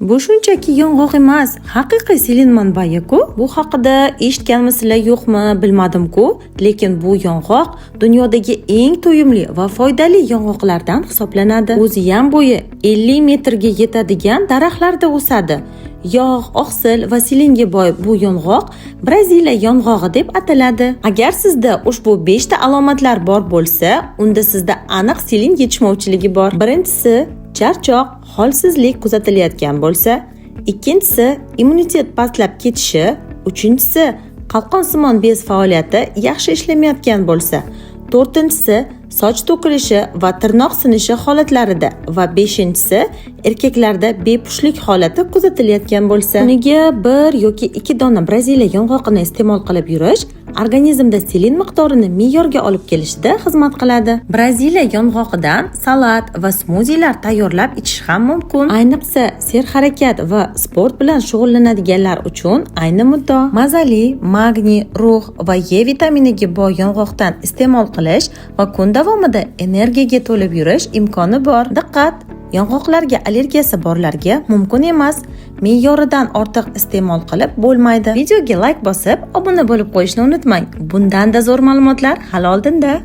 Bu shunchaki yong'oq emas, haqiqiy selin manbai-ku. Bu haqida eshitganmisizlar yo'qmi bilmadim-ku, lekin bu yong'oq dunyodagi eng to'yimli va foydali yong'oqlardan hisoblanadi. O'zi ham bo'yi 50 metrga yetadigan daraxtlarda o'sadi. Yog', oqsil va selinga boy bu yong'oq Braziliya yong'og'i deb ataladi. Agar sizda ushbu 5 ta alomatlar bor bo'lsa, unda sizda aniq selin yetishmovchiligi bor. Birinchisi charchoq, holsizlik kuzatilayotgan bo'lsa, ikkinchisi immunitet pastlab ketishi, uchinchisi qalqonsimon bez faoliyati yaxshi ishlamayotgan bo'lsa, to'rtinchisi soch to'kilishi va tirnoq sinishi holatlarida va beshinchisi erkaklarda bepushtlik holati kuzatilayotgan bo'lsa. Kuniga 1 yoki 2 dona Braziliya yong'oqini iste'mol qilib yurish organizmda selin miqdorini me'yorga olib kelishida xizmat qiladi. Braziliya yong'oqidan salat va smuzilar tayyorlab ichish ham mumkin. Ayniqsa serharakat va sport bilan shug'ullanadiganlar uchun ayni muddao. Mazali, magniy, rux va E vitaminiga boy yong'oqdan iste'mol qilish va kun davomida energiyaga to'lib yurish imkoni bor. Diqqat! Yong'oqlarga allergiyasi borlarga mumkin emas. Me'yoridan ortiq iste'mol qilib bo'lmaydi. Videoga like bosib, obuna bo'lib qo'yishni unutmang. Bundan da zo'r ma'lumotlar hali oldinda.